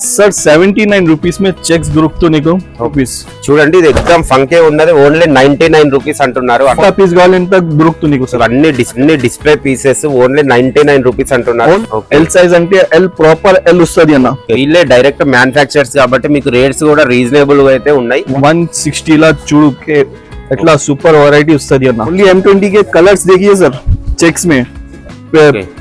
Sir 79 rupees में checks దొరుకుతున్నాయి rupees చూడండి ఇది ఎగ్జామ్ ఫంకే ఉన్నది ఓన్లీ 99 రూపీస్ అంటున్నారు ఎంత పీస్ కావాలి ఎంత దొరుకుతున్నాయి సార్ అన్ని డిస్ప్లే పీసెస్ ఓన్లీ 99 రూపీస్ అంటున్నారు ఎల్ సైజ్ అంటే ఎల్ ప్రాపర్ ఎల్ వస్తది అన్న వీళ్ళే డైరెక్ట్ మ్యానుఫ్యాక్చరర్స్ కాబట్టి మీకు రేట్స్ కూడా రీజనబుల్ గా అయితే ఉన్నాయి 160 ला చూడుకే ఎట్లా సూపర్ వెరైటీ వస్తది అన్న ఓన్లీ M20 के कलर्स देखिए सर चेक्स में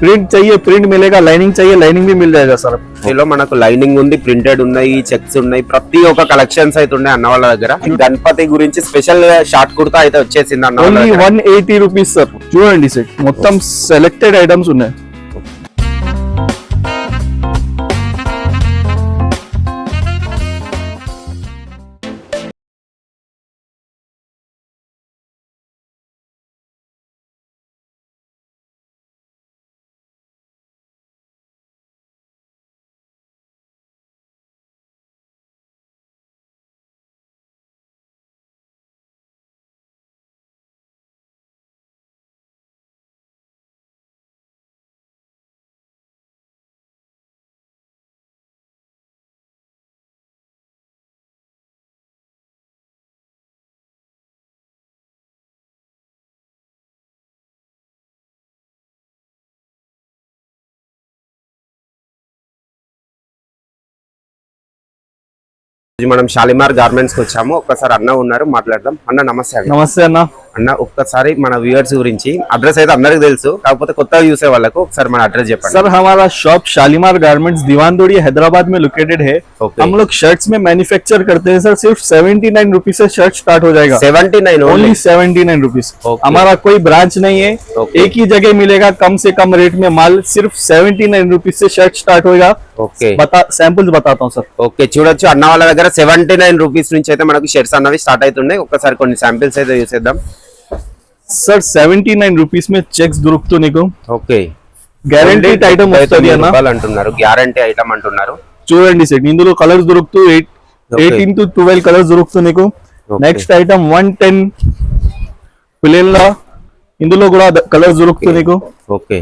प्रिंट चाहिए प्रिंट मिलेगा लाइनिंग चाहिए लाइनिंग भी मिल जाएगा सर దీనిలో మనకు లైనింగ్ ఉంది ప్రింటెడ్ ఉన్నాయి చెక్స్ ఉన్నాయి ప్రతి ఒక్క కలెక్షన్స్ అయితే ఉన్నాయి అన్న వాళ్ళ దగ్గర గణపతి గురించి స్పెషల్ షార్ట్ కుర్తా అయితే వచ్చేసింది అన్న ఓన్లీ 180 రూపీస్ సార్ చూడండి సెట్ మొత్తం సెలెక్టెడ్ ఐటమ్స్ ఉన్నాయి మనం షాలిమార్ గార్మెంట్స్ కి వచ్చాము ఒక్కసారి అన్న ఉన్నారు మాట్లాడదాం అన్న నమస్తే నమస్తే అన్న అన్న ఒక్కసారి మన వ్యూవర్స్ గురించి అడ్రస్ అయితే అందరికి తెలుసు కాకపోతే కొత్తగా చూసే వాళ్ళకు ఒకసారి మన అడ్రస్ చెప్పండి सर हमारा शॉप शालीमार गारमेंट्स दीवानदोड़ी हैदराबाद में लोकेटेड है हम लोग शर्ट्स में मैन्युफैक्चर करते हैं सर सिर्फ 79 रुपीज से शर्ट स्टार्ट हो जाएगा 79 ओनली 79 रुपीज हमारा कोई ब्रांच नहीं है एक ही जगह मिलेगा कम से कम रेट में माल सिर्फ 79 रुपीज से शर्ट स्टार्ट होगा सैंपल्स बताता हूँ सर ఓకే చూడొచ్చు అన్న వాళ్ళ దగ్గర 79 రూపీస్ నుంచి అయితే మనకు షర్ట్స్ అన్నవి స్టార్ట్ అవుతున్నాయి ఒక్కసారి కొన్ని శాంపిల్స్ అయితే చూసేద్దాం सर 79 रुपीस में చెక్స్ దొరుకుతున్నాయి ఓకే గ్యారంటీడ్ ఐటమ్ వస్తది అన్న అంటున్నారు గ్యారంటీ ఐటమ్ అంటున్నారు చూడండి సెట్ ఇందులో కలర్స్ దొరుకుతూ 18 to 12 కలర్స్ దొరుకుతున్నాయి నెక్స్ట్ ఐటమ్ 110 ప్లేన్ లా ఇందులో కూడా కలర్స్ దొరుకుతున్నాయి okay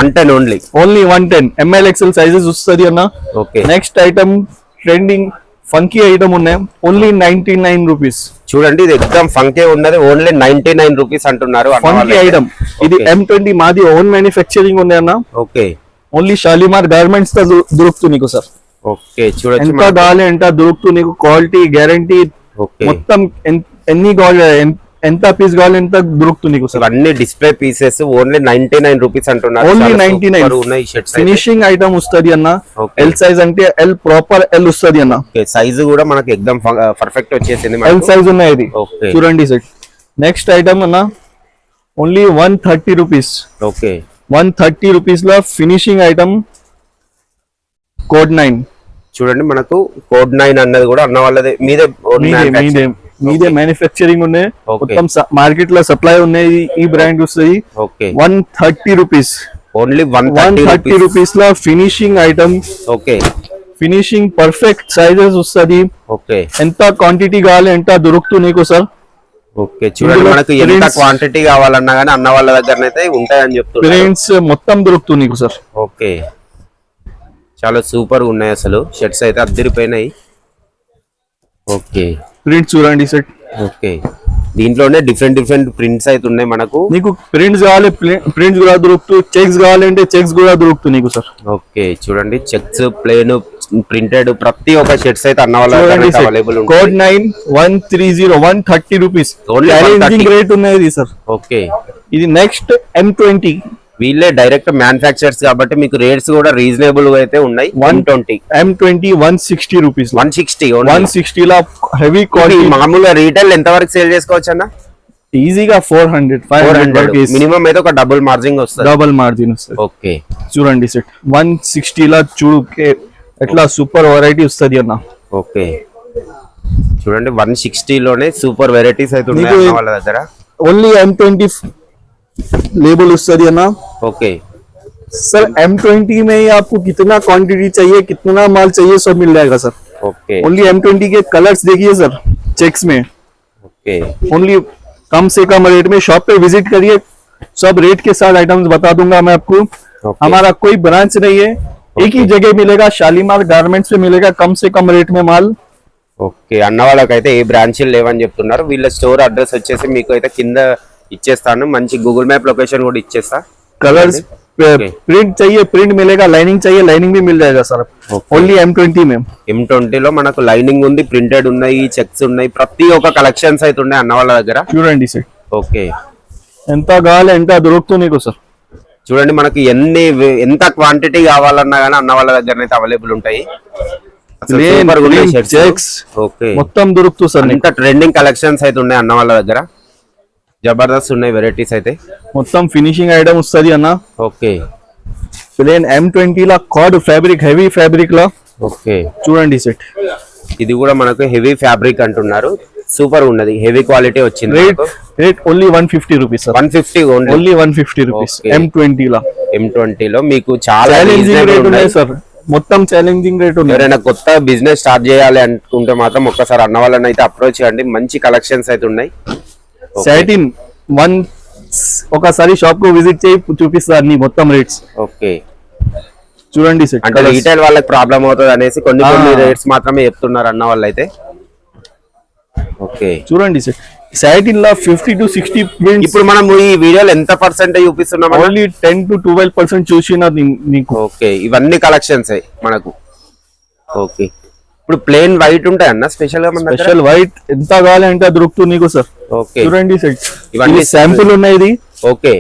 110 only 110 ML XL sizes వస్తది అన్న okay next item trending funky item ఉన్నాయి ఓన్లీ 99 రూపీస్ చూడండి ఇది ఎగ్జామ్ ఫంకే ఉన్నది ఓన్లీ 99 రూపీస్ అంటున్నారు ఫంకీ ఐటమ్ ఇది M20 మాది ఓన్ మ్యానుఫ్యాక్చరింగ్ ఉంది అన్న ఓకే ఓన్లీ షాలిమార్ గార్మెంట్స్ తో దొరుకుతుంది సార్ ఓకే చూడొచ్చు ఎంత కావాలి ఎంత దొరుకుతుంది క్వాలిటీ గ్యారంటీ మొత్తం ఎన్ని కావాలి ఎంత పీస్ కావాలి ఎంత దొరుకుతుంది సార్ అన్ని డిస్ప్లే పీసెస్ ఓన్లీ 99 రూపీస్ అంటున్నారు ఓన్లీ 99 ఫినిషింగ్ ఐటమ్ వస్తది అన్న ఎల్ సైజ్ అంటే ఎల్ ప్రాపర్ ఎల్ వస్తది అన్న సైజ్ కూడా మనకి ఎగ్జామ్ పర్ఫెక్ట్ వచ్చేసింది ఎల్ సైజ్ ఉన్నాయి ఇది చూడండి సెట్ నెక్స్ట్ ఐటమ్ అన్న ఓన్లీ 130 రూపీస్ ఓకే 130 రూపీస్ లో ఫినిషింగ్ ఐటమ్ కోడ్ 9 చూడండి మనకు కోడ్ 9 అన్నది కూడా అన్న వాళ్ళదే మీదే మ్యానుఫ్యాక్చరింగ్ ఉన్నాయి మొత్తం మార్కెట్ లో సప్లై ఉన్నాయి ఈ బ్రాండ్ వస్తుంది 130 రూపీస్ ఓన్లీ 130 రూపీస్ లో finishing item okay finishing perfect sizes వస్తుంది ఓకే ఎంత క్వాంటిటీ కావాలి ఎంత దొరుకుతుంది సార్ ఓకే చూడండి మనకు ఎంత క్వాంటిటీ కావాలన్నా గానీ అన్న వాళ్ళ దగ్గరనైతే ఉంటాయని చెప్తున్నారు ప్రింట్స్ మొత్తం దొరుకుతుంది సార్ ఓకే చాలా సూపర్ ఉన్నాయి అసలు షర్ట్స్ అయితే అద్దరిపోయినాయి ఓకే ప్రింట్ చూడండి సెట్ ఓకే దీంట్లోనే డిఫరెంట్ ప్రింట్స్ అయితే ఉన్నాయి మనకు నీకు ప్రింట్స్ కావాలి ప్రింట్స్ కూడా దొరుకుతాయి చెక్స్ కావాలంటే చెక్స్ కూడా దొరుకుతాయి నీకు సార్ ఓకే చూడండి చెక్స్ ప్లేన్ ప్రింటెడ్ ప్రతి ఒక్క షర్ట్స్ అయితే అన్న వాళ్ళ అవైలబుల్ ఉంటాయి కోడ్ 9 130 130 రూపీస్ ఛాలెంజింగ్ రేట్ ఉన్నది సార్ ఓకే ఇది నెక్స్ట్ M20 వీళ్ళే డైరెక్ట్ మ్యానుఫ్యాక్చరర్స్ కాబట్టి మీకు రేట్స్ కూడా రీజనబుల్ గా అయితే ఉన్నాయి 120 M20 160 రూపీస్ 160 లా హెవీ క్వాలిటీ మామూలుగా రీటైల్ ఎంత వరకు సేల్ చేసుకోవచ్చు అన్న ఈజీగా 400 500 మినిమం అయితే ఒక డబుల్ మార్జిన్ వస్తుంది డబుల్ మార్జిన్ వస్తుంది ఓకే చూడండి సెట్ 160 లా చూడుకే ఎట్లా సూపర్ వెరైటీ వస్తది అన్న ఓకే చూడండి 160 లోనే సూపర్ వెరైటీస్ అయితే ఉన్నాయి వాళ్ళ దగ్గర ఓన్లీ M20 लेबल उस्तदी है ना ओके सर M20 में ही आपको कितना क्वांटिटी चाहिए कितना माल चाहिए सब मिल जाएगा सर ओके ओनली M20 के कलर्स देखिए सर चेक्स में ओके ओनली कम से कम रेट में शॉप पे विजिट करिए सब रेट के साथ आइटम्स बता दूंगा मैं आपको हमारा कोई ब्रांच नहीं है एक ही जगह मिलेगा, शालीमार गारमेंट्स में मिलेगा कम से कम रेट में माल। ఓకే, అన్న వాళ్ళకైతే ఏ బ్రాంచీలు లేవని చెప్తున్నారు. వీళ్ళ స్టోర్ అడ్రస్ వచ్చేసి మీకు అయితే కింద ఇచ్చేస్తాను, మంచి గూగుల్ మ్యాప్ లొకేషన్ కూడా ఇచ్చేస్తా. कलर्स प्रिंट चाहिए प्रिंट मिलेगा, लाइनिंग चाहिए लाइनिंग भी मिल जाएगा सर, ओनली M20 में। M20 లో మనకు లైనింగ్ ఉంది, ప్రింటెడ్ ఉన్నాయి, చెక్స్ ఉన్నాయి, ప్రతి ఒక్క కలెక్షన్స్ అయితే ఉన్నాయి అన్న వాళ్ళ దగ్గర. చూడండి సార్, ఓకే ఎంత కావాలి ఎంత దొరుకుతుంది నీకు సార్. చూడండి మనకి ఎంత క్వాంటిటీ కావాలన్నా గానీ అన్న వాళ్ళ దగ్గర అయితే అవైలబుల్ ఉంటాయి. చెక్స్ మొత్తం దొరుకుతుంది సార్. ఇంత ట్రెండింగ్ కలెక్షన్స్ అయితే ఉన్నాయి అన్న వాళ్ళ దగ్గర, జబర్దస్త్ ఉన్నాయి వెరైటీస్ అయితే. మొత్తం ఫినిషింగ్ ఐటమ్ వస్తుంది అన్న. ఓకే, ప్లేన్ M20 లా కార్డ్ ఫ్యాబ్రిక్, హెవీ ఫ్యాబ్రిక్ లా. ఓకే చూడండి సెట్, ఇది కూడా మనకు హెవీ ఫ్యాబ్రిక్ అంటున్నారు, సూపర్ ఉన్నది, హెవీ క్వాలిటీ వచ్చింది. Rate only 150 rupees sir. 150 only 150 rupees. M20 లా, M20 లో మీకు చాలా ఛాలెంజింగ్ రేట్ ఉన్నాయి సార్, మొత్తం ఛాలెంజింగ్ రేట్ ఉన్నాయి. ఎవరైనా కొత్త బిజినెస్ స్టార్ట్ చేయాలి అనుకుంటే మాత్రం ఒక్కసారి అన్న వాళ్ళని అయితే అప్రోచ్ చేయండి, మంచి కలెక్షన్స్ అయితే ఉన్నాయి. సాటిన్ ఒకసారి షాప్ కు విజిట్ చేయి, చూపిస్తా అన్ని మొత్తం రేట్స్. ఓకే, చూడండి సార్, అంటే రీటైల్ వాళ్ళకి ప్రాబ్లం అవుతుంది అనేసి కొన్ని రేట్స్ మాత్రమే చెప్తున్నారు అన్న వాళ్ళు అయితే. ఓకే, చూడండి sir, satin law 50 to 60 prints. ఇప్పుడు మనం ఈ వీడియోలో ఎంత పర్సెంటేజ్ చూపిస్తున్నాం? ఓన్లీ 10 to 12% చూసినా నీకు. ఓకే, ఇవన్నీ కలెక్షన్స్ మనకు. ఓకే, ఇప్పుడు ప్లేన్ వైట్ ఉంటాయి అన్న స్పెషల్ గా? స్పెషల్ వైట్ ఎంత కావాలి అంటే దొరుకుతుంది నీకు సార్. ఓకే, చూడండి సార్, ఇవన్నీ శాంపుల్ ఉన్నాయి. ఇది ఓకే,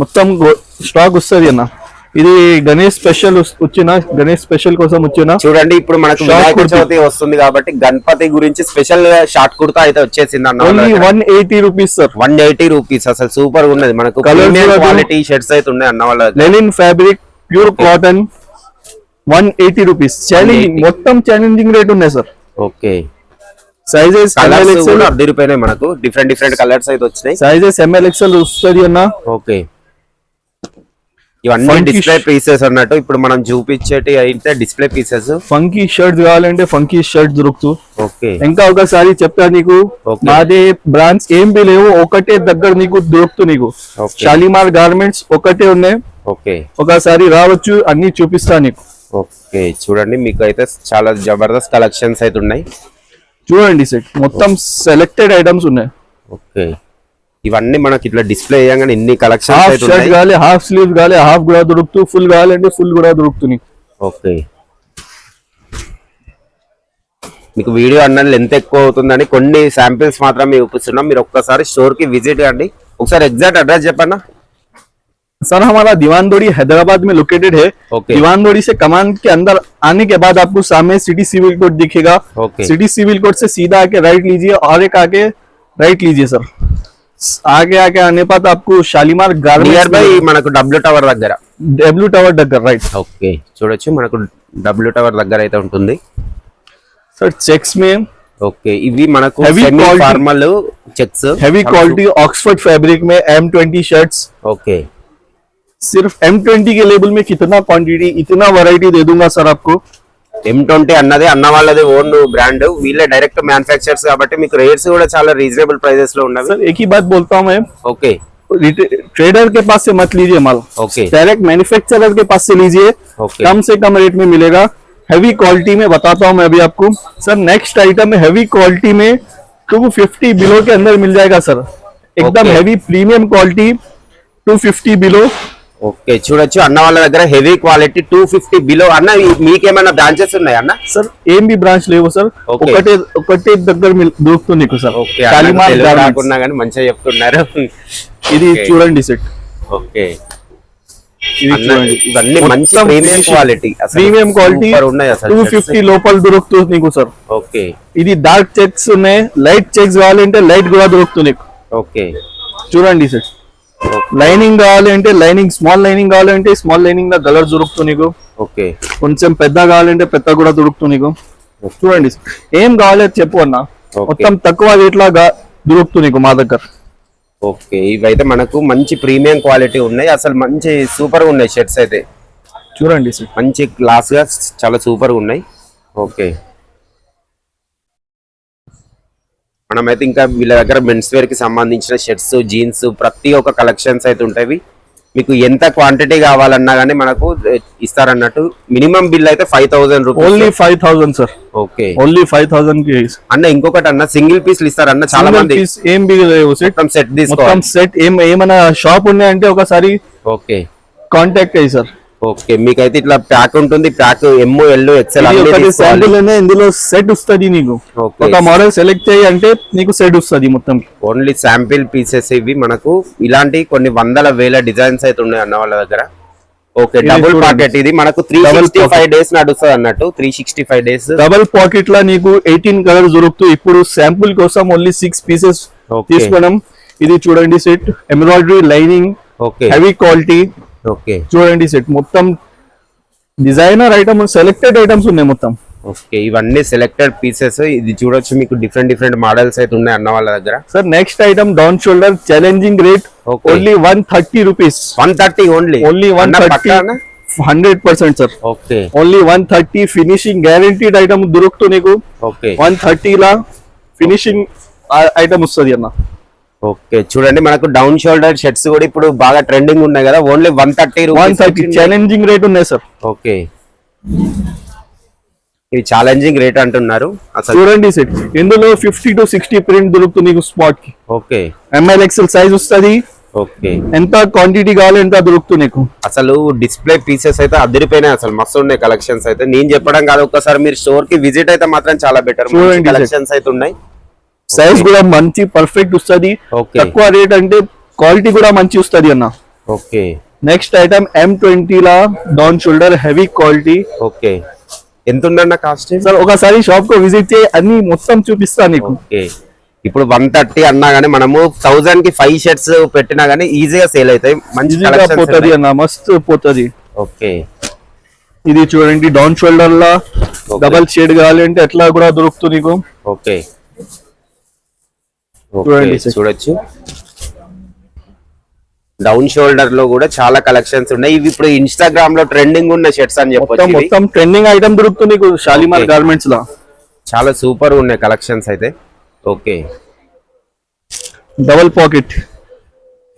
మొత్తం స్టాక్ వస్తుంది అన్న. ఇది గణేష్ స్పెషల్ వచ్చిన, గణేష్ స్పెషల్ కోసం వచ్చిన. చూడండి ఇప్పుడు మనకు వినాయక చవితి వస్తుంది కాబట్టి గణపతి గురించి స్పెషల్ షార్ట్ కుర్తా అయితే వచ్చేసింది అన్న. Only 180 rupees sir. 180 రూపీస్, అసలు సూపర్ ఉన్నది. మనకు క్వాలిటీ షర్ట్స్ అయితే ఉన్నాయి అన్న వాళ్ళ. Linen fabric, pure cotton, 180 rupees. Challenging, మొత్తం ఛాలెంజింగ్ రేట్ ఉన్నాయి సార్. ఓకే, సైజెస్ అదిరిపోయినాయి, మనకు డిఫరెంట్ కలర్స్ అయితే వచ్చినాయి. సైజెస్ ML XL వస్తుంది అన్న. ఓకే, ఇవన్నీ డిస్ప్లే పీసెస్ అన్నట్టు. ఇప్పుడు మనం చూపించేటి అయితే డిస్ప్లే పీసెస్. ఫంకీ షర్ట్స్ కావాలంటే ఫంకీ షర్ట్స్ దొరుకుతాయి. ఓకే, ఇంకా ఒకసారి చెప్తా నీకు, మాదే బ్రాండ్స్ ఏం బి లేవు, ఒకటే దగ్గర నీకు దొరుకుతుంది. నీకు షాలీమార్ గార్మెంట్స్ ఒకటే ఉన్నాయి. ఓకే, ఒకసారి రావచ్చు, అన్ని చూపిస్తా నీకు. ఓకే, చూడండి మీకు అయితే చాలా జబర్దస్త్ కలెక్షన్స్ అయితే ఉన్నాయి. చూడండి సెట్, మొత్తం సెలెక్టెడ్ ఐటమ్స్ ఉన్నాయి. ఓకే, ఇవన్నీ మనకి ఇట్లా డిస్ప్లే చేయగానే ఇన్ని కలెక్షన్స్ హాఫ్ అయితే షర్ట్ ఉన్నాయి. కావాలి, హాఫ్ స్లీవ్ కావాలి, హాఫ్ కూడా దొరుకుతుంది. ఫుల్ కావాలంటే ఫుల్ కూడా దొరుకుతుంది. ఓకే, మీకు వీడియో అన్న లెంత్ ఎక్కువ అవుతుందని కొన్ని శాంపిల్స్ మాత్రమే చూపిస్తున్నాం. మీరు ఒక్కసారి స్టోర్ కి విజిట్ కండి. ఒకసారి ఎగ్జాక్ట్ అడ్రస్ చెప్పన్నా. सर हमारा दीवानदोड़ी हैदराबाद में लोकेटेड है. Okay. दीवानदोड़ी से कमान के अंदर आने के बाद आपको सामने सिटी सिविल कोड दिखेगा. Okay. सिटी सिविल कोड से सीधा आके राइट लीजिए और एक आके राइट लीजिए सर. आगे आके आने पर आपको शालीमार गार्मेंट्स నియర్ బై మనకు డబ్ల్యూ టవర్ దగ్గర. డబ్ల్యూ టవర్ దగ్గర రైట్. ఓకే, చూడొచ్చు మనకు డబ్ల్యూ టవర్ దగ్గర అయితే ఉంటుంది. सर चेक्स में ఓకే, ఇవి మనకు Heavy semi quality. Formal checks, heavy quality Oxford fabric में M20 शर्ट्स. ఓకే, सिर्फ M20 के लेबल में कितना क्वांटिटी, इतना वैरायटी दे दूंगा सर आपको. M20 అన్నది అన్న వాళ్ళది ఓన్ బ్రాండ్, వీళ్ళే డైరెక్ట్ మ్యానుఫ్యాక్చర్స్ కాబట్టి మీకు రేట్స్ కూడా చాలా రీజనబుల్ ప్రైజెస్ లో ఉన్నవి. सर एक ही बात बोलता हूँ मैं, ఓకే, ट्रेडर के पास से मत लीजिए माल. ओके, डायरेक्ट मैन्युफैक्चरर के पास से लीजिए. ओके, कम से कम रेट में मिलेगा. हैवी क्वालिटी में बताता हूँ मैं अभी आपको. सर नेक्स्ट आइटम है हैवी क्वालिटी में 250 बिलो के अंदर मिल जाएगा सर. एकदम okay. Heavy premium quality 250 below. Okay, చూడొచ్చు అన్న వాళ్ళ దగ్గర హెవీ క్వాలిటీ 250 బిలో. అన్న మీకేమైనా బ్రాంచెస్ ఉన్నాయా అన్న? सर ఏం బి బ్రాంచ్ లేవు సార్, ఓకే. ఒకటే దగ్గర దొరుకుతుంది నీకు సార్. Okay, Shalimar garments. రాకున్నా కానీ మంచిగా చెప్తున్నారు. ఇది ఓకే. చూడండి సెట్, ఓకే, ఇది అన్న చూడండి. ఇవన్నీ మంచి మొత్తం premium finishing. Quality, premium quality ఉన్నాయి అసలు 250 లోపల దొరుకుతుంది నీకు సార్. ఓకే, ఇది డార్క్ చెక్స్ ఉన్నాయి, లైట్ చెక్స్ కావాలంటే లైట్ కూడా దొరుకుతుంది నీకు. ఓకే, చూడండి సార్. లైనింగ్ కావాలంటే లైనింగ్, స్మాల్ లైనింగ్ కావాలంటే స్మాల్ లైనింగ్ దా కలర్ దొరుకుతుంది నీకు. ఓకే, కొంచెం పెద్ద కావాలంటే పెద్ద కూడా దొరుకుతుంది నీకు. చూడండి ఏం కావాలి చెప్పు అన్న, ఓకే. మొత్తం తక్కువ రేట్ లా దొరుకుతుంది నీకు మా దగ్గర. ఓకే, ఇవైతే మనకు మంచి ప్రీమియం క్వాలిటీ ఉన్నాయి, అసలు మంచి సూపర్ గా ఉన్నాయి షర్ట్స్ అయితే. చూడండి సార్, మంచి క్లాస్ గా చాలా సూపర్ గా ఉన్నాయి. ఓకే, మనమైతే ఇంకా వీళ్ళ దగ్గర మెన్స్ వేర్ కి సంబంధించిన షర్ట్స్, జీన్స్ ప్రతి ఒక్క కలెక్షన్స్ అయితే ఉంటాయి. మీకు ఎంత క్వాంటిటీ కావాలన్నా గానీ మనకు ఇస్తారన్నట్టు. మినిమం బిల్ అయితే 5,000 rupees. Only 5,000 sir. Okay, only 5,000 కి అన్న. ఇంకొకటి అన్న, సింగిల్ పీస్లు ఇస్తారన్న చాలా మంది. ఏం సెట్ తీసుకోవాలి. సెట్ ఏమైనా షాప్ ఉన్నాయంటే ఒకసారి ఓకే కాంటాక్ట్ అయ్యి సార్. ఓకే, మీకైతే ఇట్లా ప్యాక్ ఉంటుంది. ప్యాక్ ఎమ్, ఎల్, ఎక్సెల్ ఇందులో సెట్ వస్తుంది నీకు. ఒక మోడల్ సెలెక్ట్ చేయి అంటే నీకు సెట్ వస్తుంది మొత్తం. ఓన్లీ శాంపిల్ పీసెస్ ఇవి. మనకు ఇలాంటి కొన్ని వందల వేల డిజైన్స్ అయితే ఉన్నాయి అన్న వాళ్ళ దగ్గర. Okay, double pocket. ఇది మనకు 365 డేస్ నడుస్తుంది అన్నట్టు. 365 డేస్ డబుల్ పాకెట్ లా నీకు 18 కలర్స్ దొరుకుతాయి. ఇప్పుడు శాంపుల్ కోసం ఓన్లీ 6 పీసెస్ తీసుకోవడం. ఇది చూడండి set, embroidery, lining, heavy quality. Okay, చూడండి సెట్ మొత్తం డిజైనర్ ఐటమ్, సెలెక్టెడ్ ఐటమ్స్ ఉన్నాయి మొత్తం. ఓకే, ఇవన్నీ సెలెక్టెడ్ పీసెస్. ఇది చూడొచ్చు, మీకు డిఫరెంట్ మోడల్స్ అయితే ఉన్నాయి అన్న వాళ్ళ దగ్గర. Sir next item down shoulder, challenging rate only 130 rupees. 130 only. 130 100% sir. Okay, only 130 finishing guaranteed item దొరుకుతుంది నీకు. ఓకే, 130 లా ఫినిషింగ్ ఐటమ్ వస్తుంది అన్న. ఓకే, చూడండి మనకు డౌన్ షోల్డర్ షర్ట్స్ కూడా ఇప్పుడు బాగా ట్రెండింగ్ ఉన్నాయి కదా. ఓన్లీ 130 ఛాలెంజింగ్ రేట్ ఉన్నాయి సార్. ఓకే, ఇది ఛాలెంజింగ్ రేట్ అంటున్నారు. అసలు చూడండి సెట్, ఇందులో 50 to 60 ప్రింట్ దొరుకుతుంది నీకు స్పాట్ కి. ఓకే, ఎంఎల్ ఎక్సెల్ సైజ్ వస్తుంది. ఓకే, ఎంత క్వాంటిటీ కావాలి ఎంత దొరుకుతుంది నీకు. అసలు డిస్ప్లే పీసెస్ అయితే అదిరిపోయినాయి. అసలు మస్తు ఉన్నాయి కలెక్షన్స్ అయితే. నేను చెప్పడం కాదు, ఒక్కసారి మీరు స్టోర్ కి విజిట్ అయితే మాత్రం చాలా బెటర్. కలెక్షన్స్ అయితే ఉన్నాయి. సైజ్ కూడా మంచి పర్ఫెక్ట్ వస్తుంది. తక్కువ రేట్ అంటే క్వాలిటీ కూడా మంచి వస్తుంది అన్న. ఓకే, నెక్స్ట్ ఐటమ్ M20 లా down shoulder, heavy quality. Okay, ఎంత ఉందన్న కాస్ట్? సార్ ఒకసారి షాప్ కు విజిట్ చేయి, అన్ని మొత్తం చూపిస్తా నీకు. ఓకే, ఇప్పుడు 130 అన్నా గానీ మనము 1000 కి 5 షర్ట్స్ పెట్టినా గానీ ఈజీగా సేల్ అవుతాయి. మంచిగా పోతుంది అన్న, మస్తు పోతుంది. ఓకే, ఇది చూడండి డౌన్ షోల్డర్ లా డబల్ షేడ్ కావాలి అంటే ఎట్లా కూడా దొరుకుతుంది నీకు. ఓకే, చూడొచ్చు డౌన్ షోల్డర్ లో కూడా చాలా కలెక్షన్స్ ఉన్నాయి. ఇవి ఇప్పుడు ఇన్స్టాగ్రామ్ లో ట్రెండింగ్ ఉన్న షర్ట్స్ అని చెప్పొచ్చు. మొత్తం ట్రెండింగ్ ఐటమ్ దొరుకుతుంది నీకు షాలిమార్ గార్మెంట్స్ లా. చాలా సూపర్ ఉన్నాయి కలెక్షన్స్ అయితే. Okay, double pocket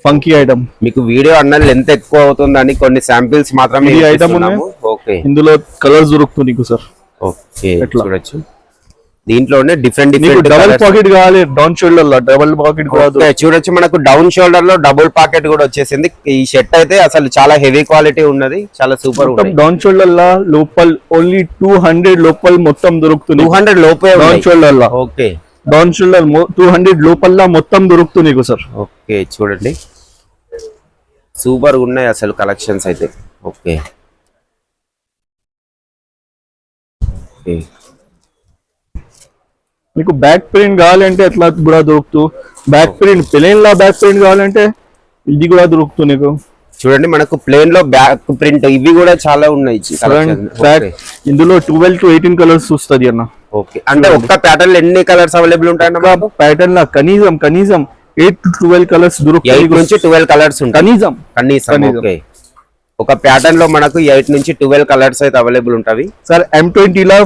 funky item. మీకు వీడియో అన్నది లెంత్ ఎక్కువ అవుతుందని కొన్ని శాంపిల్స్ మాత్రమే ఐటమ్ ఉన్నాయి. ఓకే, ఇందులో కలర్స్ దొరుకుతుంది నీకు సార్. ఓకే, చూడొచ్చు దీంట్లోనే డిఫరెంట్ డబుల్ పాకెట్ కావాలి డౌన్ షోల్డర్ లో. డబుల్ పాకెట్ కూడా చూడొచ్చు, మనకు డౌన్ షోల్డర్ లో డబుల్ పాకెట్ కూడా వచ్చేసింది. ఈ షర్ట్ అయితే అసలు చాలా హెవీ క్వాలిటీ ఉన్నది, చాలా సూపర్. డౌన్ షోల్డర్ లా లోపల ఓన్లీ 200 లోపల మొత్తం దొరుకుతుంది. 200 లోపే డౌన్ షోల్డర్ లా. ఓకే, డౌన్ షోల్డర్ 200 లోపల మొత్తం దొరుకుతుంది నీకు సార్. ఓకే, చూడండి సూపర్ ఉన్నాయి అసలు కలెక్షన్స్ అయితే. ఓకే, మీకు బ్యాక్ ప్రింట్ కావాలంటే ఎట్లా కూడా దొరుకుతూ. బ్యాక్ ప్రింట్ ప్లేన్ లా బ్యాక్ ప్రింట్ కావాలంటే ఇది కూడా దొరుకుతుంది నీకు. చూడండి మనకు ప్లేన్ లో బ్యాక్ ప్రింట్ ఇవి కూడా చాలా ఉన్నాయి. బ్యాక్ ఇందులో 12 to 18 కలర్స్ వస్తుంది అన్న. ఓకే, అంటే ఒక్క ప్యాటర్న్ ఎన్ని కలర్స్ అవైలబుల్ ఉంటాయి? ప్యాటర్న్ లా కనీసం 8 to 12 కలర్స్ దొరుకుతాయి. 8 నుంచి 12 కలర్స్ ఉంటాయి కనీసం. ఓకే, ఒక ప్యాటర్న్ లో మనకు 8 నుంచి 12 కలర్స్ అయితే అవైలబుల్ ఉంటాయి. సార్ M20 లా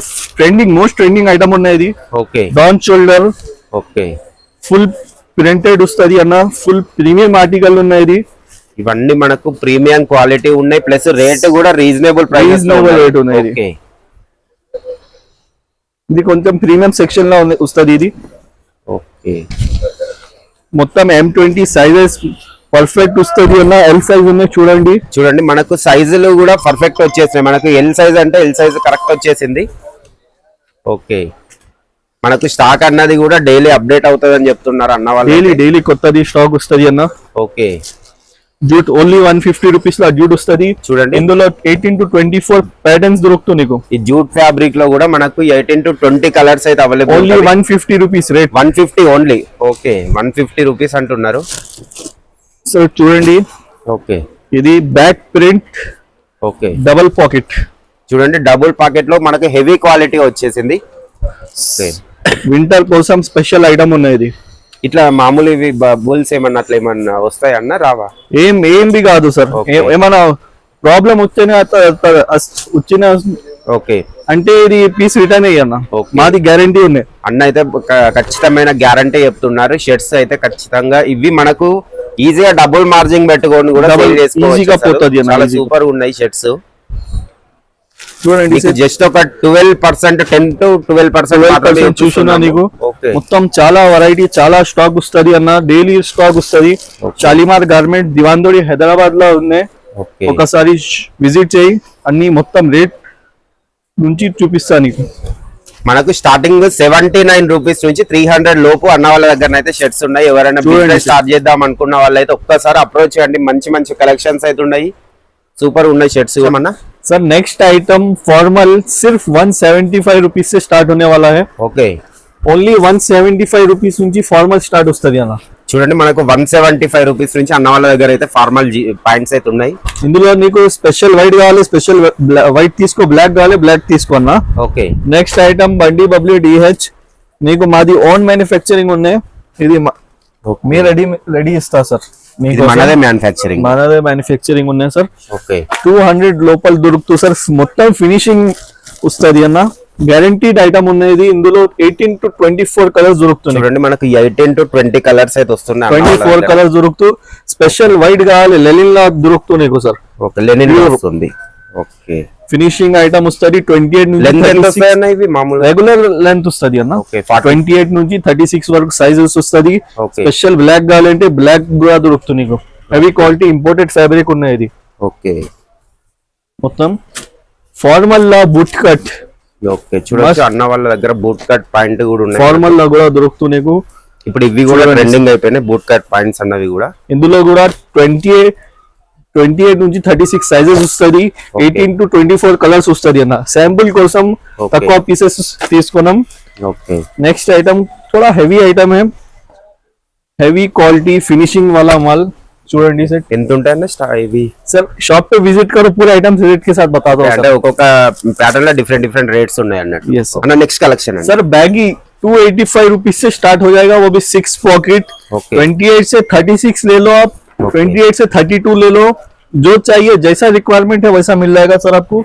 మోస్ట్ ట్రెండింగ్ ఐటమ్ ఉన్నాయి. Okay, down shoulder. Okay, full printed వస్తుంది అన్న, ఫుల్ ప్రీమియం ఆర్టికల్ ఉన్నాయి. ఇవన్నీ మనకు ప్రీమియం క్వాలిటీ ఉన్నాయి, ప్లస్ రేట్ కూడా రీజనబుల్ ప్రైస్ రేట్ ఉన్నాయి. ఇది కొంచెం ప్రీమియం సెక్షన్ లో వస్తుంది ఇది. ఓకే, మొత్తం M20 సైజెస్ పర్ఫెక్ట్ వస్తుంది అన్న. ఎల్ సైజ్ ఉన్నాయి చూడండి మనకు సైజులు కూడా పర్ఫెక్ట్ వచ్చేసినాయి. మనకు ఎల్ సైజ్ అంటే ఎల్ సైజ్ కరెక్ట్ వచ్చేసింది. ఓకే, మనకు స్టాక్ అన్నది కూడా డైలీ అప్డేట్ అవుతుంది అని చెప్తున్నారు అన్న వాళ్ళు. డైలీ కొత్తది స్టాక్ వస్తుంది అన్న. ఓకే, జూట్ ఓన్లీ 150 రూపీస్ లా జూట్ వస్తుంది. చూడండి ఇందులో 18 to 24 ప్యాటర్న్స్ దొరుకుతుంది నీకు. ఈ జూట్ ఫ్యాబ్రిక్ లో కూడా మనకు 18 to 20 కలర్స్ అయితే available. Only 150 rupees rate. 150 only. Okay, 150 rupees అంటున్నారు. సో చూడండి. ఓకే, ఇది back print. Okay, double pocket. చూడండి డబుల్ పాకెట్ లో మనకు హెవీ క్వాలిటీ వచ్చేసింది. వింటర్ కోసం స్పెషల్ ఐటమ్ ఉన్నాయి. ఇట్లా మామూలు ఇవి బుల్స్ ఏమన్నా అట్లా ఏమన్నా వస్తాయన్నా రావా? ఏం కాదు సార్. ఏమన్నా ప్రాబ్లం వచ్చిన ఓకే అంటే ఇది పీస్ రిటర్న్ అయ్యన్న. మాది గ్యారంటీ ఉన్నాయి అన్న. అయితే ఖచ్చితమైన గ్యారంటీ చెప్తున్నారు. షర్ట్స్ అయితే ఖచ్చితంగా ఇవి మనకు ఈజీగా డబుల్ మార్జింగ్ పెట్టుకొని కూడా Double sell చేసుకోవచ్చు easy గా అసలు. పోతది అన్న, చాలా easy గా. సూపర్ ఉన్నాయి షర్ట్స్. చూడండి మీకు జస్ట్ ఒక 12% 10 to 12% మాత్రమే చూస్తున్నా నీకు ఓకే మొత్తం చాలా వెరైటీ చాలా స్టాక్ వస్తది అన్న, డైలీ స్టాక్ వస్తది. షాలిమార్ గార్మెంట్ దివాందోడి హైదరాబాద్ లో ఉన్నాయి, ఓకే ఒకసారి విజిట్ చేయి, అన్ని మొత్తం రేట్ నుంచి చూపిస్తా నీకు. మనకు స్టార్టింగ్ 79 రూపీస్ నుంచి 300 లోపు అన్న వాళ్ళ దగ్గర అయితే షర్ట్స్ ఉన్నాయి. ఎవరైనా బిజినెస్ స్టార్ట్ చేద్దాం అనుకున్న వాళ్ళైతే ఒక్కసారి అప్రోచ్ చేయండి, మంచి మంచి కలెక్షన్స్ అయితే ఉన్నాయి, సూపర్ ఉన్నాయి షర్ట్స్. ఏమన్నా सर नेक्स्ट आइटम फॉर्मल सिर्फ 175 रुपीज से स्टार्ट होने वाला है. ఓకే ఓన్లీ 175 రూపీస్ నుంచి ఫార్మల్ స్టార్ట్ వస్తుంది అన్న. చూడండి మనకు 175 రూపీస్ నుంచి అన్న వాళ్ళ దగ్గర అయితే ఫార్మల్ పాయింట్స్ అయితే ఉన్నాయి. ఇందులో నీకు స్పెషల్ వైట్ కావాలి, స్పెషల్ వైట్ తీసుకో, బ్లాక్ కావాలి బ్లాక్ తీసుకో అన్న. ఓకే నెక్స్ట్ ఐటమ్ బండి బబ్లీ డిహెచ్, నీకు మాది ఓన్ మ్యానుఫ్యాక్చరింగ్ ఉన్నాయి, ఇది మీ రెడీ ఇస్తా సార్, ఇది మనదే మ్యానుఫ్యాక్చరింగ్, మనదే మ్యానుఫ్యాక్చరింగ్ ఉన్నాయి సార్. ఓకే 200 లోపల దొరుకుతుంది సార్, మొత్తం ఫినిషింగ్ వస్తుంది అన్న, గ్యారంటీడ్ ఐటమ్ ఉన్నది. ఇందులో 18 to 24 కలర్స్ దొరుకుతున్నాయి. చూడండి మనకు 18 to 20 కలర్స్ అయితే వస్తున్నాయి. 24 కలర్స్ దొరుకుతూ, స్పెషల్ వైట్ కావాలి లెనిన్ లా దొరుకుతూ నీకు సార్. ఓకే లెనిన్ వస్తుంది. ఓకే ఫినిషింగ్ ఐటమ్ వస్తుంది. 28 నుంచి లెంత్ ఎంత వస్తాయన్న ఇవి మామూలు రెగ్యులర్ లెంత్ వస్తుంది అన్న. ఓకే 28 నుంచి 36 వరకు సైజెస్ వస్తుంది. ఓకే స్పెషల్ బ్లాక్ కావాలంటే బ్లాక్ కూడా దొరుకుతుంది నీకు. హెవీ క్వాలిటీ ఇంపోర్టెడ్ ఫ్యాబ్రిక్ ఉన్నాయి. ఇది ఓకే మొత్తం ఫార్మల్ లా బుట్ కట్. ఓకే చూడొచ్చు అన్న వాళ్ళ దగ్గర బూట్ కట్ పాయింట్ కూడా ఉన్నాయి. ఫార్మల్ లా కూడా దొరుకుతూ నీకు. ఇప్పుడు ఇవి కూడా ట్రెండింగ్ అయిపోయినాయి బూట్ కట్ పాయింట్స్ అన్నవి కూడా. ఇందులో కూడా 28 నుంచి 36 సైజెస్ వస్తుంది. 18 to 24 కలర్స్ వస్తుంది అన్న. శాంపుల్ కోసం తక్కువ పీసెస్ తీసుకున్నాం. ఓకే नेक्स्ट आइटम थोड़ा हैवी आइटम है, हैवी क्वालिटी फिनिशिंग वाला माल. చూడండి సార్ ఎంత ఉంటాయన్న ఇవి? सर शॉप पे विजिट करो, पूरे आइटम्स रेट के साथ बता दो. అంటే ఒక్కొక్క ప్యాటర్న్ లో డిఫరెంట్ రేట్స్ ఉన్నాయి అన్నట్టు. Yes, sir. అన్న next collection sir baggy 285 rupees से स्टार्ट हो जाएगा, वो भी 6 पॉकेट. Okay. 28 से 36 ले लो आप, 28 से 32 ले लो, जो चाहिए जैसा रिक्वायरमेंट है वैसा मिल जाएगा सर आपको.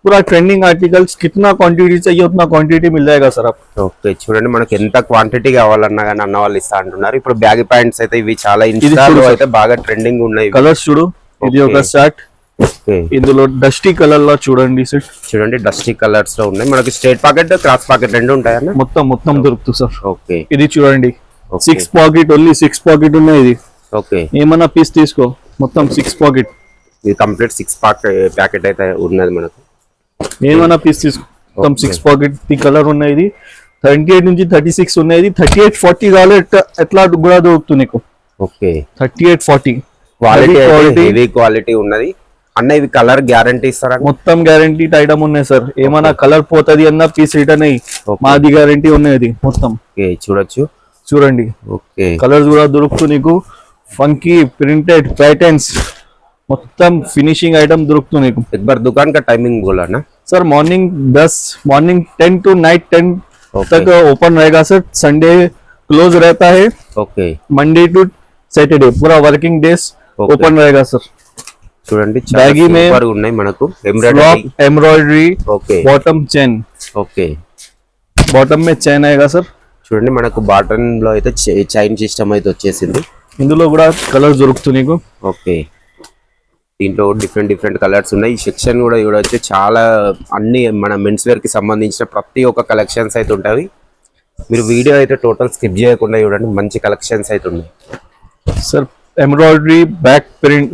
पूरा ट्रेंडिंग आर्टिकल्स, कितना क्वांटिटी चाहिए उतना क्वांटिटी मिल जाएगा सर आपको. ఓకే చూడండి మనకి ఎంత క్వాంటిటీ కావాలన్నా కానీ అన్న వాళ్ళు ఇస్తా అంటున్నారు. ఇప్పుడు బ్యాగ్ ప్యాంట్స్ అయితే ఇవి చాలా ఇన్స్టాలో అయితే బాగా ట్రెండింగ్ ఉన్నాయి. కలర్స్ చూడు, ఇది ఒక షర్ట్. ఓకే ఇందులో డస్టీ కలర్ లో చూడండి సార్, చూడండి డస్టీ కలర్స్ లో ఉన్నాయి. మనకి స్ట్రైట్ పాకెట్ క్రాస్ పాకెట్ రెండు ఉంటాయన్న. మొత్తం దొరుకుతుంది సార్. ఓకే ఇది చూడండి Okay. 6 పాకెట్, ఓన్లీ 6 పాకెట్ ఉన్నాయి. ఇది ఓకే ఏమన్నా పీస్ తీసుకో, మొత్తం 6 పాకెట్, ఇది కంప్లీట్ 6 ప్యాకెట్ అయితే ఉన్నది మనకు. ఏమన్నా పీస్ తీసుకో, మొత్తం 6 పాకెట్. ఈ కలర్ ఉన్నాయి. ఇది 38 నుంచి 36 ఉన్నాయి. 38 40 కావాలి ఎట్లా కూడా దొరుకుతుంది నీకు. Okay 38 40 quality quality. Heavy quality ఉన్నది అన్న. ఇవి కలర్ గ్యారంటీ ఇస్తారా? మొత్తం గ్యారంటీ ఐటమ్ ఉన్నాయి సార్. ఏమన్నా కలర్ పోతుంది అన్న పీస్ రిటర్న్ అయ్యి, మాది గ్యారంటీ ఉన్నది మొత్తం. ఓకే చూడొచ్చు, చూడండి ఓకే కలర్స్ కూడా దొరుకుతూ నీకు. ఫంకీ ప్రింటెడ్ पैटर्न्स, మొత్తం ఫినిషింగ్ ఐటమ్ దొరుకుతూ నీకు. एक बार दुकान का टाइमिंग बोला ना सर मॉर्निंग 10 to नाइट 10 तक ओपन रहेगा सर. संडे क्लोज रहता है. ఓకే मंडे टू सैटरडे पूरा वर्किंग डेज ओपन रहेगा सर. చూడండి Baggy में సూపర్ ఉన్నాయి మనకు. ఎంబ్రాయిడరీ एम्ब्रॉयडरी, ఓకే बॉटम चैन, ఓకే बॉटम में चैन आएगा सर. చూడండి మనకు బాటన్ లో అయితే చైన్ సిస్టమ్ అయితే వచ్చేసింది. ఇందులో కూడా కలర్స్ దొరుకుతూ నీకు. ఓకే దీంట్లో డిఫరెంట్ కలర్స్ ఉన్నాయి. ఈ సెక్షన్ కూడా చూడవచ్చు, చాలా అన్ని మన మెన్స్ వేర్ కి సంబంధించిన ప్రతి ఒక్క కలెక్షన్స్ అయితే ఉంటాయి. మీరు వీడియో అయితే టోటల్ స్కిప్ చేయకుండా చూడండి, మంచి కలెక్షన్స్ అయితే ఉన్నాయి. Sir embroidery, back print,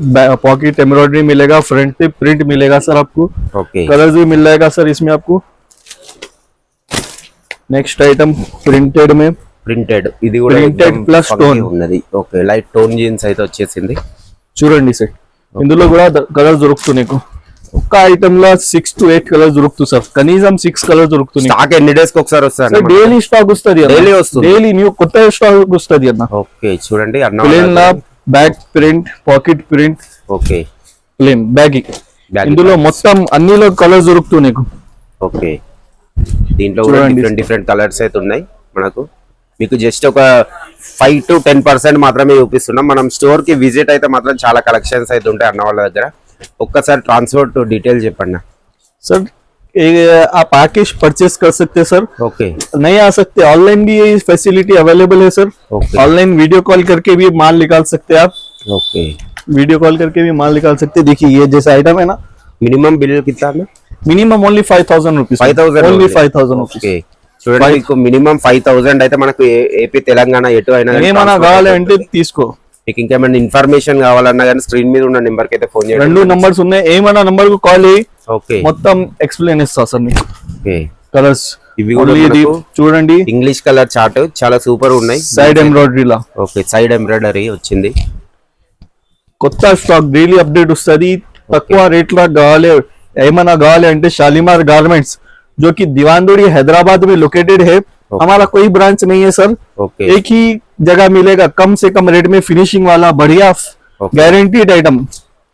pocket embroidery मिलेगा, फ्रंट पे प्रिंट मिलेगा सर आपको. ఓకే कलर्स भी मिल जाएगा सर इसमें आपको. नेक्स्ट आइटम प्रिंटेड में, ప్రింటెడ్, ఇది కూడా Printed plus tone. ఉన్నది. ఓకే లైట్ టోన్ జీన్స్ అయితే వచ్చేసింది. చూడండి సార్ ఇందులో కూడా కలర్స్ దొరుకుతూ నీకు. ఒక్క ఐటమ్ లో 6 to 8 కలర్స్ దొరుకుతూ సార్. కనీసం 6 కలర్స్ దొరుకుతుంది. స్టాక్ ఎన్ని డేస్ కి ఒకసారి వస్తుంది? డైలీ స్టాక్ వస్తుంది, Daily వస్తుంది. డైలీ న్యూ కొత్త స్టాక్ వస్తుంది అన్న. ఓకే చూడండి అన్న ప్లేన్ లా back print, pocket print, okay plain bag. Baggy ఇందులో మొత్తం అన్నిలో కలర్స్ దొరుకుతూ నీకు. ఓకే దీంట్లో కూడా చూడండి. డిఫరెంట్ కలర్స్ అయితే ఉన్నాయి మనకు. మీకు జస్ట్ ఒక 5 to 10% మాత్రమే చూపిస్తున్నాం. మనం స్టోర్ కి విజిట్ అయితే మాత్రం చాలా కలెక్షన్స్ అయితే ఉంటాయి అన్న వాళ్ళ దగ్గర. ఒక్కసారి ట్రాన్స్పోర్ట్ డీటెయిల్ చెప్పండి. सर आप आके परचेस कर सकते हैं सर. ఓకే नहीं आ सकते, ऑनलाइन भी ये फैसिलिटी अवेलेबल है sir. Okay. Online video call करके भी माल निकाल सकते हैं आप. ఓకే वीडियो कॉल करके भी माल निकाल सकते हैं। देखिए ये जैसा आइटम है ना, మినిమం బిల్ కింద అన్న minimum only 5,000 rupees, 5,000 only 5,000 okay rupees. చూడండి మీకు మినిమం 5,000 అయితే మనకు ఏపీ తెలంగాణ ఎటు అయినా కానీ ఏమన్నా transport కావాలి అంటే అవుతుంది. తీసుకో, మీకు ఇంకేమైనా ఇన్ఫర్మేషన్ కావాలన్నా కానీ స్క్రీన్ మీద ఉన్న నెంబర్ కి అయితే ఫోన్ చేయండి. రెండు నంబర్స్ ఉన్నాయి, ఏమన్నా నంబర్ కు కాల్ చేయి, ఓకే మొత్తం ఎక్స్ప్లెయిన్ ఇస్తా సార్ నీకు। ఓకే కలర్స్ ఇవి కూడా ఓన్లీ ఇది మనకు చూడండి, ఇంగ్లీష్ కలర్ చార్ట్ చాలా సూపర్ ఉన్నాయి. సైడ్ ఎంబ్రాయిడరీ లా ఓకే సైడ్ ఎంబ్రాయిడరీ వచ్చింది. కొత్త స్టాక్ డైలీ అప్డేట్ వస్తుంది। తక్కువ రేట్ లా కావాలి, ఏమన్నా కావాలి అంటే शालीमार गारमेंट्स जो कि दीवानदोड़ी हैदराबाद में लोकेटेड है। हमारा कोई ब्रांच नहीं है सर, ఓకే एक ही जगह मिलेगा कम से कम रेट में, फिनिशिंग वाला बढ़िया गारंटीड आइटम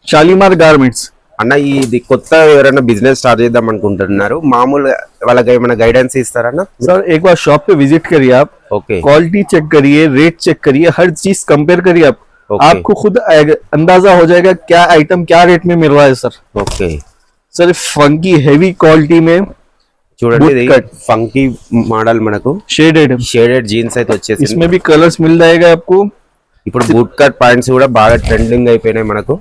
शालीमार गारमेंट्स। అన్న ఇది కొత్త ఎవరైనా బిజినెస్ స్టార్ట్ చేద్దాం అనుకుంటున్నారు, మామూలు వాళ్ళకి ఏమైనా గైడెన్స్ ఇస్తారన్న? सर एक बार शॉप पे विजिट करिए आप, ఓకే क्वालिटी चेक करिए, रेट चेक करिए, हर चीज कंपेयर करिए आप, Okay. आपको खुद अंदाजा हो जाएगा क्या आइटम क्या रेट में मिल रहा है sir. Okay sir funky heavy quality में చూడండి Boot ఇది cut. ఫంకీ మోడల్ మనకు शेडेड, షేడెడ్ జీన్స్ అయితే వచ్చేసింది. इसमें भी कलर्स मिल जाएगा आपको। ఇప్పుడు బూట్ కట్ పాయింట్స్ కూడా బాగా ట్రెండింగ్ అయిపోయినాయి మనకు.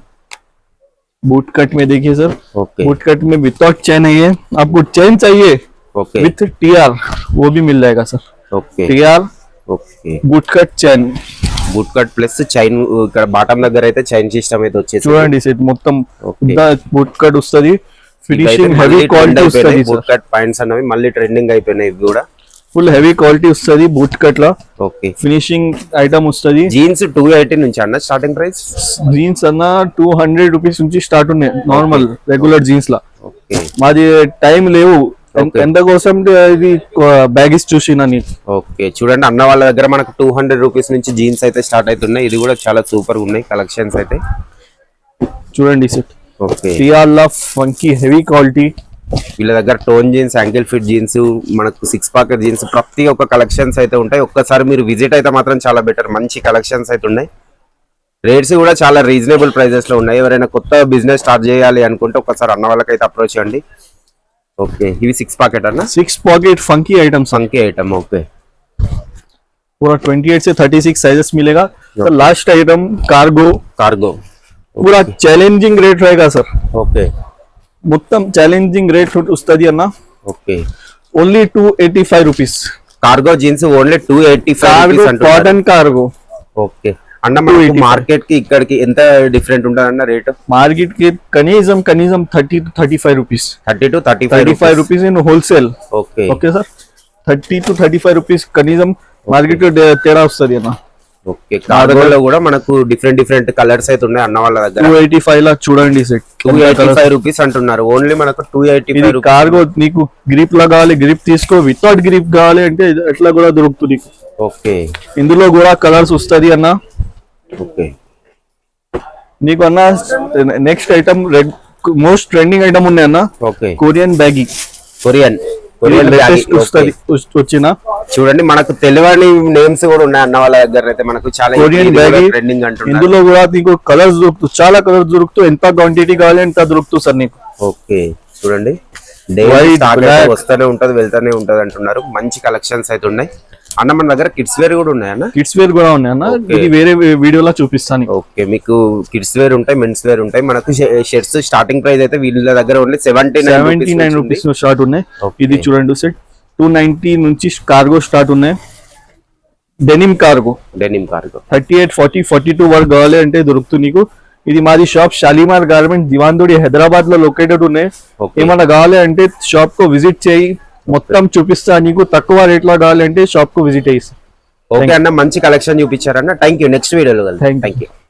बूट कट में देखिए सर, ఓకే बूट कट में विदाउट चेन है ये, आपको चेन चाहिए ఓకే विथ टीआर वो भी मिल जाएगा sir. Okay TR okay boot cut chain boot cut plus chain, ఇక్కడ బాటమ్ దగ్గర అయితే చైన్ సిస్టమ్ అయితే వచ్చేసి చూడండి సెట్ మొత్తం Okay. బూట్ కట్ వస్తది, ఫినిషింగ్ హెవీ క్వాలిటీ వస్తది బూట్ కట్ పాయింట్స్ అన్నవి మళ్ళీ ట్రెండింగ్ అయిపోయినాయి ఇవి కూడా. ఫుల్ హెవీ క్వాలిటీ వస్తది బూట్ కట్ లా, ఓకే ఫినిషింగ్ ఐటమ్ వస్తది। జీన్స్ 280 నుంచి అన్న స్టార్టింగ్ ప్రైస్. జీన్స్ అన్న 200 రూపీస్ నుంచి స్టార్ట్ ఉన్నాయి నార్మల్ రెగ్యులర్ జీన్స్ లా। ఓకే మాది టైం లేవు, Okay. ఎంత కోసం ఇది బ్యాగేజ్ చూసినా నేను। ఓకే చూడండి అన్న వాళ్ళ దగ్గర మనకు 200 రూపీస్ నుంచి జీన్స్ అయితే స్టార్ట్ అవుతున్నాయి. ఇది కూడా చాలా సూపర్ ఉన్నాయి కలెక్షన్స్ అయితే. చూడండి సెట్ ఓకే టిఆర్ లా ఫంకీ హెవీ క్వాలిటీ, వీళ్ళ దగ్గర tone jeans, ankle fit jeans, మనకు 6 పాకెట్ జీన్స్ ప్రతి ఒక్క కలెక్షన్స్ అయితే ఉంటాయి. ఒక్కసారి మీరు విజిట్ అయితే మాత్రం చాలా బెటర్, మంచి కలెక్షన్స్ అయితే ఉన్నాయి. రేట్స్ కూడా చాలా రీజనబుల్ ప్రైజెస్ లో ఉన్నాయి. ఎవరైనా కొత్త బిజినెస్ స్టార్ట్ చేయాలి అనుకుంటే ఒక్కసారి అన్న వాళ్ళకైతే అప్రోచ్ చేయండి. ఓకే ఇవి 6 పాకెట్ అన్న 6 पॉकेट फंकी आइटम सर, సంఖ్య ఐటమ్. ఓకే पूरा 28 से 36 साइजेस मिलेगा। तो लास्ट आइटम कार्गो, కార్గో. पूरा चैलेंजिंग रेट रहेगा सर, ఓకే మొత్తం ఛాలెంజింగ్ రేట్ వస్తుంది అన్న। Okay only 285 rupees cargo jeans only 285 cargo rupees అంటున్నారు. Cotton cargo. ఓకే అన్న మనకు 285. మార్కెట్ కి ఇక్కడికి ఎంత డిఫరెంట్ ఉంటుంది అన్న రేట్? మార్కెట్ కి కనీసం 30 to 35 rupees, 30 to 35 rupees in wholesale. Okay okay sir 30 to 35 rupees కనీసం మార్కెట్ తేడా వస్తుంది అన్న। ఓకే కార్గోలో కూడా మనకు డిఫరెంట్ డిఫరెంట్ కలర్స్ అయితే ఉన్నాయి అన్న వాళ్ళ దగ్గర. 285 లా చూడండి సెట్, 285 రూపీస్ అంటున్నారు. ఓన్లీ మనకు 285 రూపీస్. కార్గో నీకు గ్రిప్ లా కావాలి గ్రిప్ తీసుకో, వితౌట్ గ్రిప్ కావాలి అంటే ఎట్లా కూడా దొరుకుతుంది నీకు। ఓకే ఇందులో కూడా కలర్స్ వస్తుంది అన్న ఓకే నీకు అన్న। Next item most trending item ఉన్నాయి అన్న, okay Korean baggy, Korean Korean latest వస్తుంది వచ్చిన చూడండి మనకు తెలియని నేమ్స్ కూడా ఉన్నాయి అన్న వాళ్ళ దగ్గర అయితే. మనకు చాలా కొరియన్ బ్యాగీ ట్రెండింగ్ అంటున్నారు. ఇందులో కూడా నీకు కలర్స్ దొరుకుతాయి, చాలా కలర్స్ దొరుకుతాయి, ఎంత క్వాంటిటీ కావాలి ఎంత దొరుకుతుంది సార్ నీకు। ఓకే చూడండి White, black. వస్తూనే ఉంటది వెళ్తానే ఉంటది అంటున్నారు. మంచి కలెక్షన్స్ అయితే ఉన్నాయి అన్న. మన దగ్గర కిడ్స్ వేర్ కూడా ఉన్నాయి అన్న. కిడ్స్ వేర్ కూడా ఉన్నాయి అన్న, Okay. ఇది వేరే వీడియోలో చూపిస్తాను। ఓకే మీకు కిడ్స్ వేర్ ఉంటాయి, మెన్స్ వేర్ ఉంటాయి. మనకు షర్ట్స్ స్టార్టింగ్ ప్రైస్ అయితే వీళ్ళ దగ్గర ఓన్లీ 79 రూపీస్ స్టార్ట్ ఉన్నాయి। Okay. ఇది చూడండి సెట్ 290 నుంచి కార్గో స్టార్ట్ ఉన్నాయి, డెనిమ్ కార్గో డెనిమ్ కార్గో 38, 40, 42 వరకు కావాలి అంటే దొరుకుతుంది నీకు। ఇది మాది షాప్ షాలీమార్ గార్మెంట్ దివాన్దోడి హైదరాబాద్ లో లొకేటెడ్ ఉన్నాయి। Okay. ఏమన్నా కావాలి అంటే షాప్ కు విజిట్ చేయి, మొత్తం చూపిస్తా నీకు। తక్కువ రేట్ లో కావాలి అంటే షాప్ కు విజిట్ అయ్యి। ఓకే అన్న మంచి కలెక్షన్ చూపించారన్న. Thank you. నెక్స్ట్ వీడియోలో Thank you. Thank you.